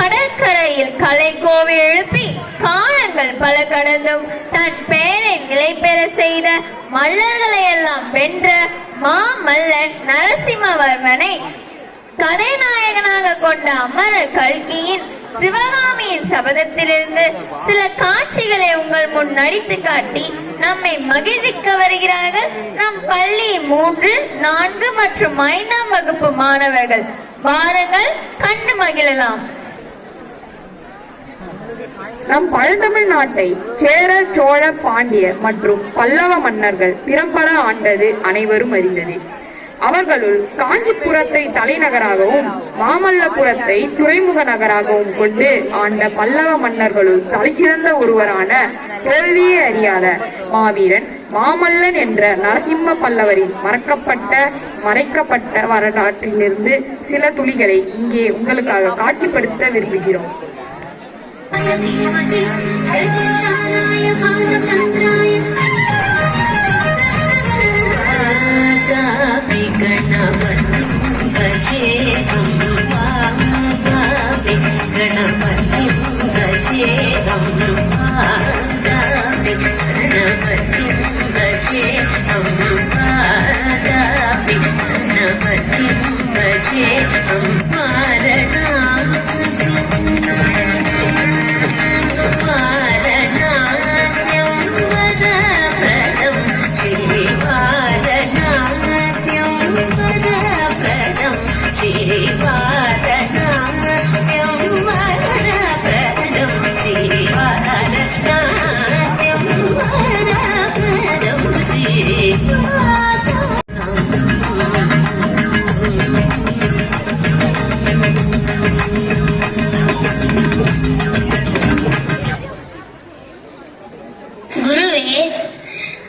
கடற்கரையில் கலை கோவில் எழுப்பி காலங்கள் பல கடந்தும் தன் பெயரை நிலை பெற செய்த மல்லர்களை எல்லாம் வென்ற மாமல்லன் நரசிம்மவர்மனை கதைநாயகனாக கொண்ட அமரர் கல்கியின் சிவகாமியின் சபதத்திலிருந்து சில காட்சிகளை உங்கள் முன் நடித்து காட்டி நம்மை மகிழ்விக்க வருகிறார்கள் நம் பள்ளி 3, 4 மற்றும் 5ஆம் வகுப்பு மாணவர்கள். வாருங்கள், கண்டு மகிழலாம். நம் பழந்தமிழ் நாட்டை சேரர், சோழ, பாண்டியர் மற்றும் பல்லவ மன்னர்கள் திறம்பட ஆண்டது அனைவரும் அறிந்தது. அவர்களுள் காஞ்சிபுரத்தை தலைநகராகவும் மாமல்லபுரத்தை துறைமுக நகராகவும் கொண்டு ஆண்ட பல்லவ மன்னர்களுள் தலைச்சிறந்த ஒருவரான தோல்வியே அறியாத மாவீரன் மாமல்லன் என்ற நரசிம்ம பல்லவரின் மறைக்கப்பட்ட வரலாற்றிலிருந்து சில துளிகளை இங்கே உங்களுக்காக காட்சிப்படுத்த விரும்புகிறோம்.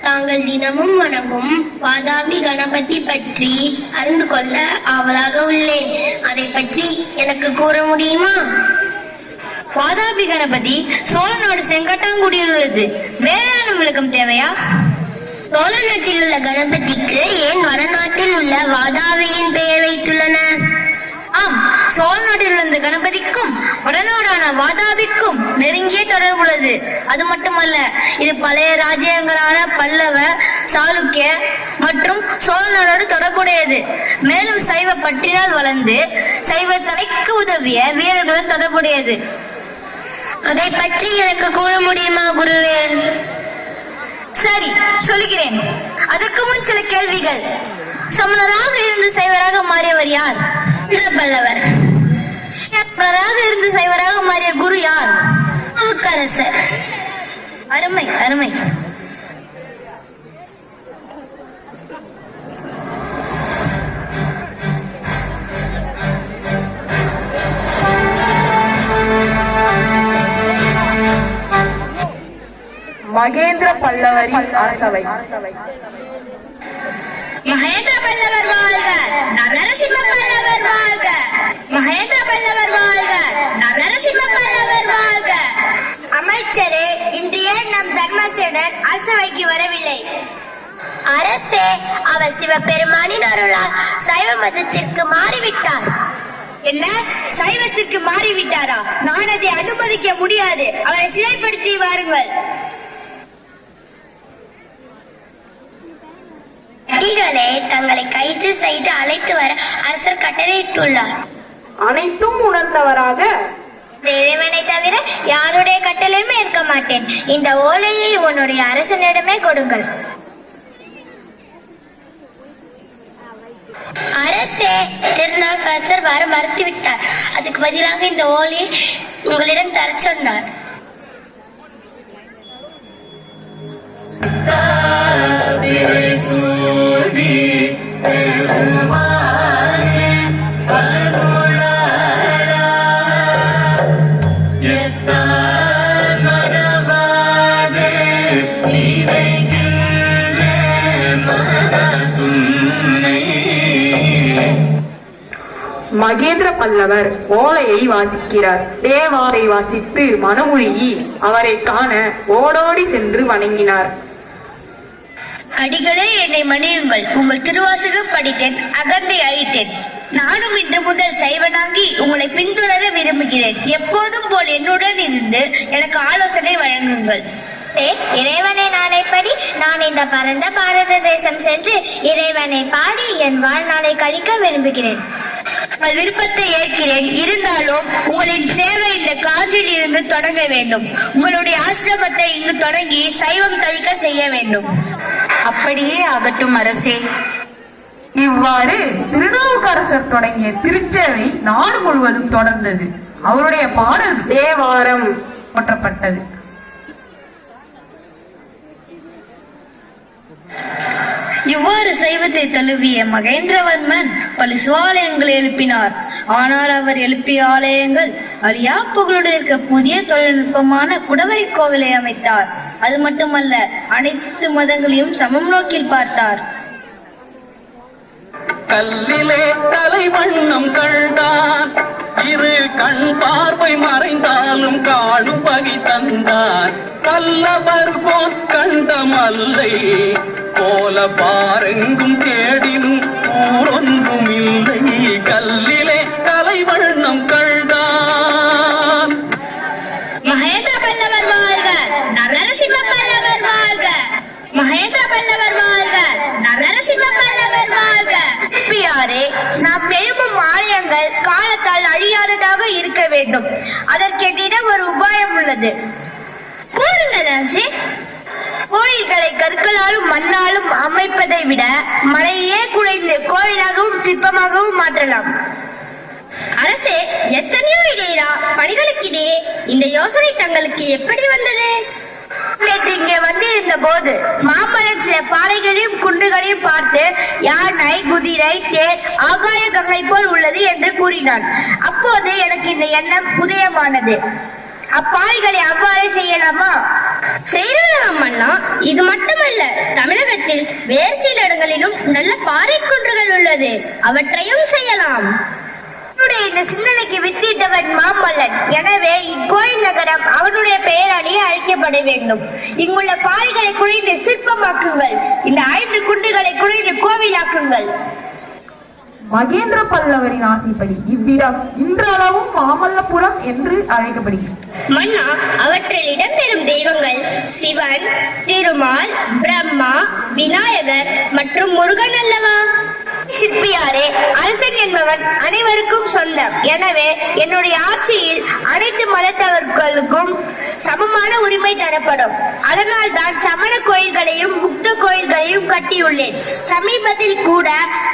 தாங்கள் தினமும் வணங்கும் வாதாபி கணபதி பற்றி அறிந்து கொள்ள ஆவலாக உள்ளேன். அதை பற்றி எனக்கு கூற முடியுமா? வாதாபி கணபதி சோழ நாடு செங்கட்டாங்குடியில் உள்ளது. வேதாளம் விளக்கம் தேவையா? சோழ நாட்டில் உள்ள கணபதிக்கு ஏன் வடநாட்டில் உள்ள வாதாபியின் பெயர் வைத்துள்ளன? ஆம், சோழ நாட்டில் உள்ள கணபதிக்கும் வடநாடான வாதாபிக்கும் நெருங்கிய தொடர்புள்ளது. அது மட்டுமல்ல, இது பழைய ராஜ்யங்களான பல்லவ, சாளுக்கிய மற்றும் சோழ நாடோடு தொடர்புடையது. மேலும் சைவ பற்றினால் வளர்ந்து சைவ தலைக்கு உதவிய வீரர்களுடன் தொடர்புடையது. அதை பற்றி எனக்கு கூற முடியுமா குருவே? சரி, சொல்கிறேன். அதற்கு முன் சில கேள்விகள். சமணராக இருந்து சைவராக மாறியவர் யார்? பல்லவர். இருந்து சைவராக மாறிய குரு யார்? அரசர். அருமை அருமை. மகேந்திர பல்லவரின் அரசவை. மகேந்திர பல்லவர் வாழ்க, நரசிம்ம பல்லவர் வாழ்க. மகேந்திர பல்லவர் வாழ்க, நரசிம்ம பல்லவர் வாழ்க. அமைச்சரே, இன்று ஏன் நம் தர்மசேனர் அரசவைக்கு வரவில்லை? அரசே, அவர் சிவபெருமானின் அருளால் சைவ மதத்திற்கு மாறிவிட்டார். என்ன, சைவத்திற்கு மாறிவிட்டாரா? நான் அதை அனுமதிக்க முடியாது. அவரை சிறைப்படுத்தி வாருங்கள். அடிகளே, தங்களை கைது செய்து அழைத்து வர அரசர் கட்டளையிட்டுள்ளார். அனைத்தும் உணர்ந்தவராக இறைவனை தவிர யாருடைய கட்டளையுமே இருக்க மாட்டேன். இந்த ஓலையை உன்னுடைய அரசனிடமே கொடுங்கள். அரசே, திருநாவுக்கரசர் வர மறுத்துவிட்டார். அதுக்கு பதிலாக இந்த ஓலையை உங்களிடம் தர சொன்னார். மகேந்திர பல்லவர் ஓலையை வாசிக்கிறார். தேவாரை வாசித்து மனமுருகி அவரை காண ஓடோடி சென்று வணங்கினார். அடிகளே, என்னை மன்னியுங்கள். உங்கள் திருவாசகம் படித்தேன், அகந்தை அழித்தேன். நானும் இன்று முதல் சைவனாகி உங்களை பின்தொடர விரும்புகிறேன். எப்போதும் போல் என்னுடன் இருந்து எனக்கு ஆலோசனை வழங்குங்கள். இறைவனை நாளைப்படி நான் இந்த பரந்த பாரத தேசம் சென்று இறைவனை பாடி என் வாழ்நாளை கழிக்க விரும்புகிறேன். உங்கள் விருப்பத்தை ஏற்கிறேன். இருந்தாலும் உங்களின் சேவை இந்த காஞ்சியில் இருந்து தொடங்க வேண்டும். உங்களுடைய ஆசிரமத்தை இங்கு தொடங்கி சைவம் தளிக்க செய்ய வேண்டும். அப்படியே ஆகட்டும் அரசே. இவ்வாறு திருநாவுக்கரசர் தொடங்கிய திருச்சேவை நாடு முழுவதும் தொடர்ந்தது. அவருடைய பாடல் தேவாரம் போற்றப்பட்டது. இவ்வாறு சைவத்தை தழுவிய மகேந்திரவர்மன் பல சிவாலயங்களை எழுப்பினார். ஆனால் அவர் எழுப்பிய ஆலயங்கள் அழியா புகழுடைய புதிய தொழில்நுட்பமான குடவரை கோவிலை அமைத்தார். அது மட்டுமல்ல, அனைத்து மதங்களையும் சமம் நோக்கில் பார்த்தார். கல்லிலே தலைவண்ணம் கண்டார், இரு கண் பார்வை மறைந்தாலும் காணும் வகை தந்தார். கல்லவர் போல் கண்டமல்லை போல பாரெங்கும் தேடினும் ஊரொன்றும் இல்லை. கல்லிலே தலைவண்ணம் கண்டார். மகேந்திர பல்லவர் வாழ்க, நரசிம்ம பல்லவர் வாழ்க. மகேந்திர பல்லவர் வாழ்க, நரசிம்ம பல்லவர் வாழ்க. சிற்பியாரே, நாம் எழுப்பும் ஆலயங்கள் காலத்தால் அழியாததாக இருக்க வேண்டும். அதற்கென்றிடம் ஒரு உபாயம் உள்ளது. கூறுங்கள் அரசே. கோயில்களை கற்களாலும் மண்ணாலும் அமைப்பதை விட மலையே குறைந்து கோயிலாகவும் சிற்பமாகவும் மாற்றலாம். அரசே, எத்தனையோ இடையிலா பணிகளுக்கிடையே இந்த யோசனை தங்களுக்கு எப்படி வந்தது? நேற்று இங்கே வந்திருந்த போது மாமல்லன் சில பாறைகளையும் குன்றுகளையும் பார்த்து யானை, குதிரை, தேர் ஆகாய கங்கை போல் உள்ளது என்று கூறினான். அப்போது எனக்கு இந்த எண்ணம் உதயமானது. அப்பாறைகளை அவ்வாறே செய்யலாமா? செய்யலாம் அண்ணா. இது மட்டுமல்ல, தமிழகத்தில் வேறு சில இடங்களிலும் நல்ல பாறை குன்றுகள் உள்ளது. அவற்றையும் செய்யலாம். இந்த சிந்தனைக்கு வித்திட்டவன் மாமல்லன். எனவே இக்கோயில் நகரம் அவனுடைய பெயராலேயே அழைக்கப்பட வேண்டும். இங்குள்ள பாறைகளை குறைந்து சிற்பமாக்குங்கள். இந்த 5 குன்றுகளை குறைந்து கோவிலாக்குங்கள். மகேந்திர பல்லவரின் ஆசைப்படி இவ்விடம் இன்றளவும் மாமல்லபுரம் என்று அழைக்கப்படுகிறது. மன்னா, அவற்றில் இடம்பெறும் தெய்வங்கள் சிவன், திருமால், பிரம்மா, விநாயகர் மற்றும் முருகன் அல்லவா? சிற்பியாரே, அரசன் என்பவன் அனைவருக்கும் சொந்தம். எனவே என்னுடைய ஆட்சியில் அனைத்து மதத்தவர்களுக்கும் சமமான உரிமை தரப்படும். அதனால் தான் சமண கோயில்களையும் புத்த கோயில்களையும் கட்டியுள்ளேன். சமீபத்தில் கூட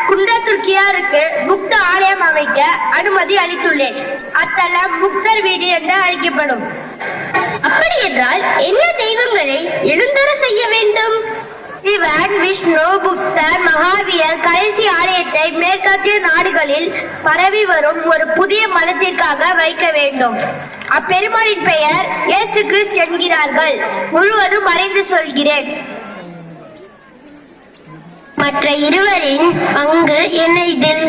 குன்றத்துர்க்கியாருக்கு புத்த ஆலயம் அமைக்க அனுமதி அளித்துள்ளேன். அத்தலம் புத்தர் வீடு என்று அழைக்கப்படும். அப்படி என்றால் என்ன தெய்வங்களை எழுந்தர செய்ய வேண்டும்? சிவன், விஷ்ணு, புத்தர், மகாவீரர் கடைசி ஆலயத்தை மேற்கத்திய நாடுகளில் பரவி வரும் ஒரு புதிய மதத்திற்காக வைக்க வேண்டும். அப்பெருமாளின் பெயர் இயேசு கிறிஸ்து என்கிறார்கள். முழுவதும் அறிந்து சொல்கிறேன். மற்ற இருவரின் பங்கு என்ன இதில்?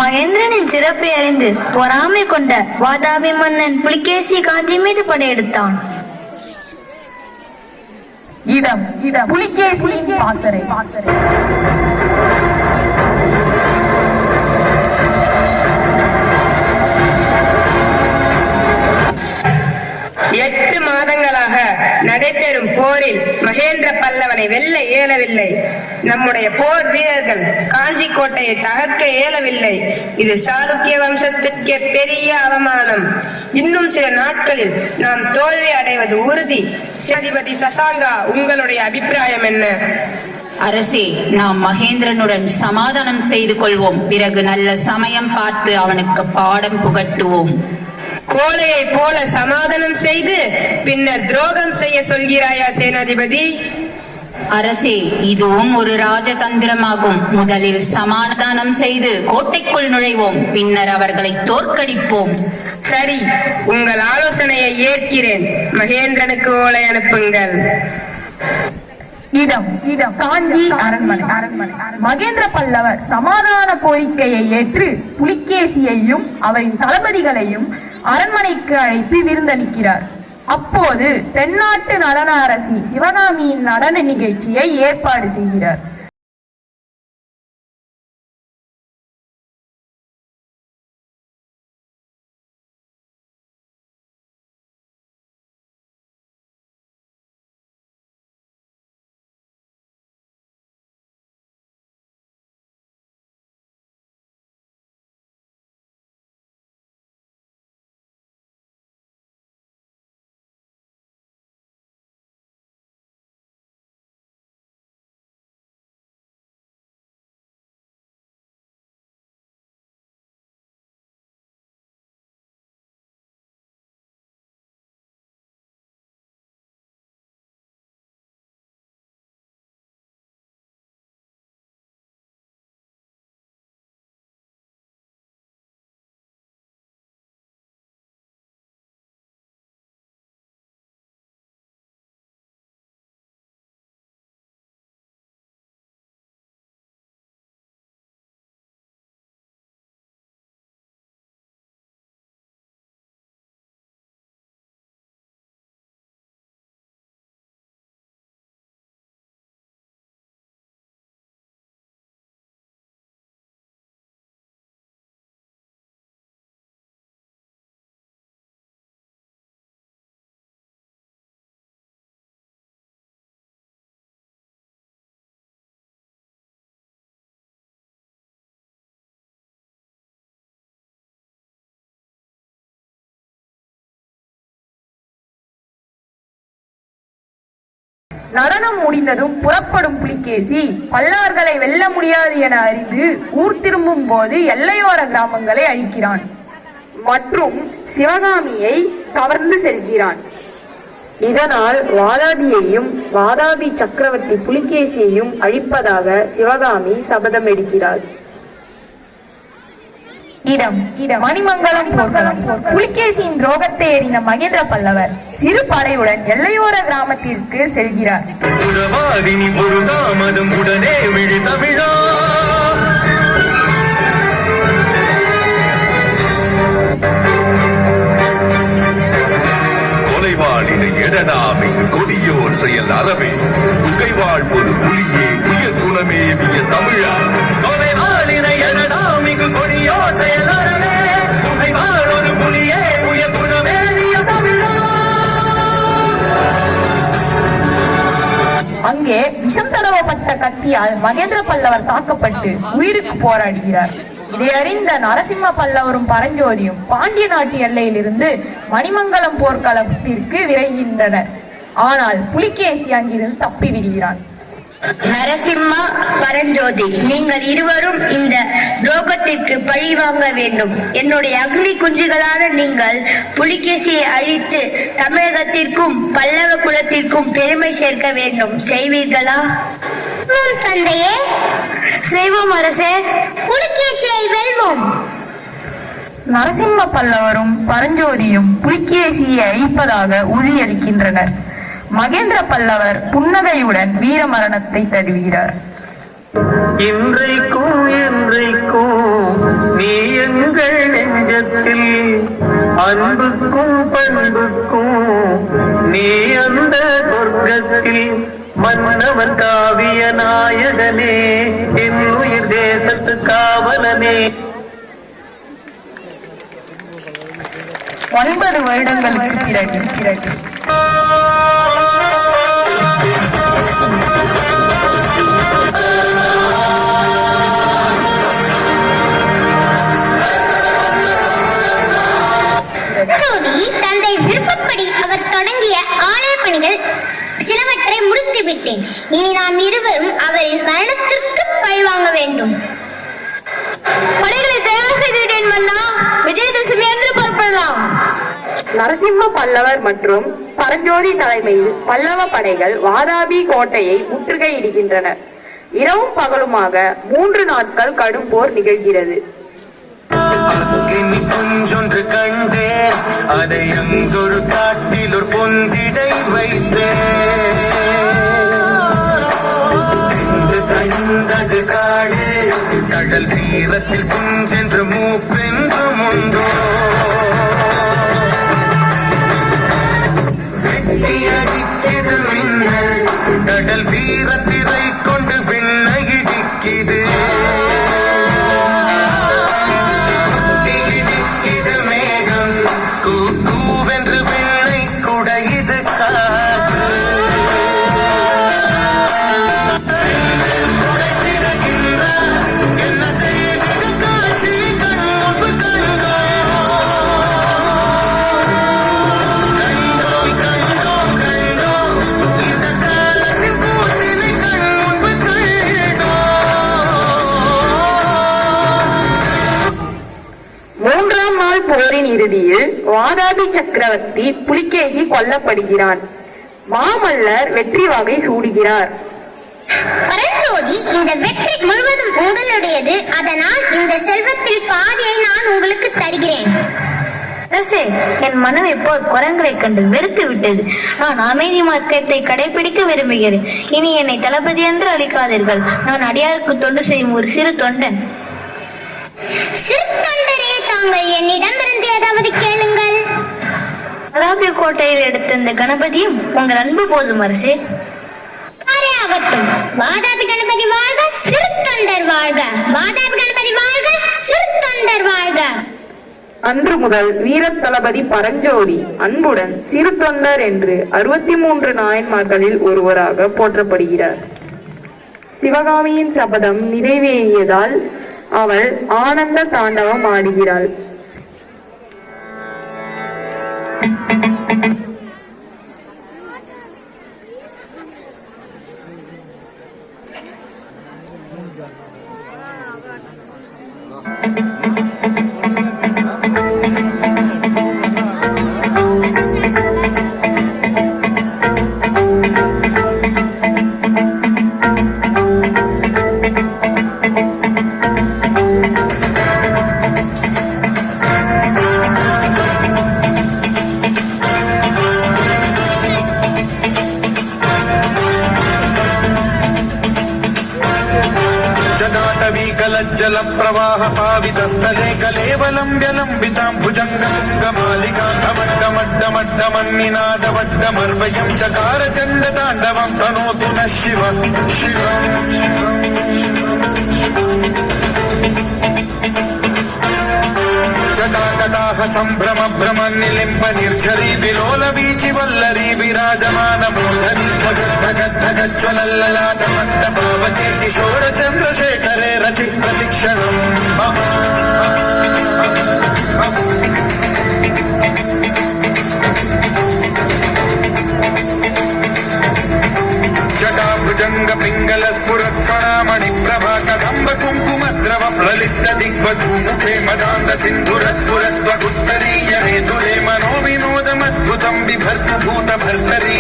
மகேந்திரனின் சிறப்பை அறிந்து பொறாமை கொண்ட வாதாபி மன்னன் புலிகேசி காஞ்சி மீது படையெடுத்தான். இடம் புலிகேசியின் பாசறை. எட்டு மாதங்களாக நடைபெறும் போரில் மகேந்திர பல்லவனை வெல்ல இயலவில்லை. நம்முடைய போர் வீரர்கள் காஞ்சி கோட்டையை தகர்க்க இயலவில்லை. இது சாளுக்கிய வம்சத்திற்கே பெரிய அவமானம். இன்னும் சில நாட்களில் நாம் தோல்வி அடைவது உறுதி. சேனாதிபதி சசாங்கா, உங்களுடைய அபிப்பிராயம் என்ன? அரசே, நாம் மகேந்திரனுடன் சமாதானம் செய்து கொள்வோம். பிறகு நல்ல சமயம் பார்த்து அவனுக்கு பாடம் புகட்டுவோம். கோழையை போல சமாதானம் செய்து பின்னர் துரோகம் செய்ய சொல்கிறாயா சேனாதிபதி? அரசே, இதுவும் ஒரு ராஜதந்திரமாகும். முதலில் சமாதானம் செய்து கோட்டைக்குள் நுழைவோம். பின்னர் அவர்களை தோற்கடிப்போம். சரி, உங்கள் ஆலோசனையை ஏற்கிறேன். மகேந்திரனுக்கு ஓலை அனுப்புங்கள். இடம் காஞ்சி அரண்மனை. மகேந்திர பல்லவர் சமாதான கோரிக்கையை ஏற்று புலிகேசியையும் அவரின் தளபதிகளையும் அரண்மனைக்கு அழைத்து விருந்தளிக்கிறார். அப்போது தென்னாட்டு நடன அரசி சிவகாமியின் நடன நிகழ்ச்சியை ஏற்பாடு செய்கிறார். நடனம் முடிந்ததும் புறப்படும் புலிகேசி பல்லவர்களை வெல்ல முடியாது என அறிந்து ஊர் திரும்பும் போது எல்லையோர கிராமங்களை அழிக்கிறான் மற்றும் சிவகாமியை கவர்ந்து செல்கிறான். இதனால் வாதாபியையும் வாதாபி சக்கரவர்த்தி புலிகேசியையும் அழிப்பதாக சிவகாமி சபதம் எடுக்கிறாள். இடம் மணிமங்கலம் போர்க்களம். புலிகேசியின் துரோகத்தை எறிந்த மகேந்திர பல்லவர் சிறு படையுடன் எல்லையோர கிராமத்திற்கு செல்கிறார். கொடியோர் செயல் அறவே புகைவாழ் ஒரு புலியே உய குணமே விய தமிழா கொடியோர் செயல் அறவே புகைவாழ் ஒரு புலியே உய குணமே விய தமிழா. அங்கே விஷம் தடவப்பட்ட கத்தியால் மகேந்திர பல்லவர் தாக்கப்பட்டு உயிருக்கு போராடுகிறார். இதை அறிந்த நரசிம்ம பல்லவரும் பரஞ்சோதியும் பாண்டிய நாட்டு எல்லையிலிருந்து மணிமங்கலம் போர்க்களத்திற்கு விரைகின்றனர். ஆனால் புலிகேசி அங்கிருந்து தப்பி விடுகிறான். நரசிம்மா, பரஞ்சோதி, நீங்கள் இருவரும் இந்த துரோகத்திற்கு பழி வாங்க வேண்டும். என்னுடைய அக்னி குஞ்சுகளான நீங்கள் புலிகேசியை அழித்து தமிழகத்திற்கும் பல்லவ குலத்திற்கும் பெருமை சேர்க்க வேண்டும். செய்வீர்களா? தந்தையே, செய்வோம் அரசே. புலிகேசியை வெல்வோம். நரசிம்ம பல்லவரும் பரஞ்சோதியும் புலிகேசியை அழிப்பதாக உறுதியளிக்கின்றனர். மகேந்திர பல்லவர் புன்னகையுடன் வீர மரணத்தை தழுவுகிறார். இன்றைக்கும் நீ எங்கள் நெஞ்சத்தில் அன்புக்கும் பண்புக்கும் நீ அந்த சொர்க்கத்தில் மன்னவர் காவிய நாயகனே என் உயிர் தேசத்து காவலனே. 9 வருடங்களுக்கு பிறகு தந்தை விருப்பப்படி அவர் தொடங்கிய ஆலய பணிகள் சிலவற்றை முடித்து விட்டேன். இனி நாம் இருவரும் அவரின் மரணத்திற்கு பழிவாங்க வேண்டும். படைகளை தயார் செய்துவிட்டேன் மன்னா. விஜயதசமி என்று புறப்படலாம். நரசிம்ம பல்லவர் மற்றும் பரஞ்சோதி தலைமையில் பல்லவ படைகள் வாதாபி கோட்டையை முற்றுகையிடுகின்றனர். இரவும் பகலுமாக 3 நாட்கள் கடும் போர் நிகழ்கிறது. கொஞ்சொன்று கண்டேன், அதை அங்கொரு காட்டில் ஒரு பொந்திடை வைத்தேன். கண்டது காடு கடல் தீரத்தில் குஞ்சென்று மூப்பென்றும் உண்டோ. வெட்டி அடிக்கிறது மின்னல் கடல் வீரத்திரை கொண்டு விண்ணை இடிக்குது. இறுதியில் வாதாபி சக்கரவர்த்தி புலிகேசி கொல்லப்படுகிறான். மாமல்லர் வெற்றி வாகை சூடுகிறார். பரஞ்சோதி, இந்த வெற்றி முழுவதும் உங்களுடையது. அதனால் இந்த செல்வத்தில் பாதியை நான் உங்களுக்கு தருகிறேன். அரசே, என் மனம் இப்போ குரங்களை கண்டு வெறுத்து விட்டது. நான் அமைதி மார்க்கத்தை கடைபிடிக்க விரும்புகிறேன். இனி என்னை தளபதி என்று அழைக்காதீர்கள். நான் அடியாருக்கு தொண்டு செய்யும் ஒரு சிறு தொண்டன். சிறு தொண்டரே, தாங்கள் என்னிடமிருந்து ஏதாவது கேளுங்கள். வாதாபி கோட்டையில் எடுத்த இந்த கணபதியும் உங்கள் அன்பு போதும் அரசே. ஆகட்டும். வாதாபி கணபதி வாழ்க, சிறு தொண்டர் வாழ்க. வாதாபி கணபதி வாழ்க, சிறு தொண்டர் வாழ்க. அன்று முதல் வீர தளபதி பரஞ்சோதி அன்புடன் சிறு தொண்டர் என்று 63 நாயன்மார்களில் ஒருவராக போற்றப்படுகிறார். சிவகாமியின் சபதம் நிறைவேறியதால் அவள் ஆனந்த தாண்டவம் ஆடுகிறாள். जल प्रवाह पावितस्थले कलेवलम्ब्य लम्बितां भुजङ्गमूर्धमड्डमड्डमड्डमन्निनादवड्डमर्वयं चकार चण्डताण्डवं तनोतु नः शिव जटाकटाह सम्भ्रम भ्रमन्निलिम्ब निर्झरी विलोल वीचि वल्लरी विराजमान मूर्धनि भगद्धगज्ज्वलल्ललाट मट्टभावके किशोर चन्द्रशेखरे रति प्रतिक्षणम् मम जटाभुजङ्ग पिङ्गल स्फुरत्स्वरामणि प्रभा कदम्ब कुङ्कुमद्रवं ललित दिग्वधूमुखे मदान्त सिन्धुरस्फुरद्वगुत्तरीय हेतुरे मनो विनोदमद्भुतं बिभर्तु भूतभर्तरी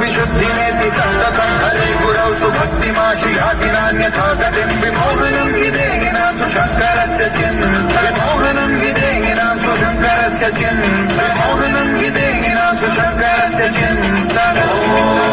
विशुद्धिमेति सन्ततं हरे गुरौ सुभक्तिमाशियातिनान्यथा गतिं विमोहनं हि देहिनां सुशङ्करस्य विमोहनं हि देहिनां सुशङ्करस्य विमोहनं हि देहिनां सुशङ्करस्य चिन्तनम्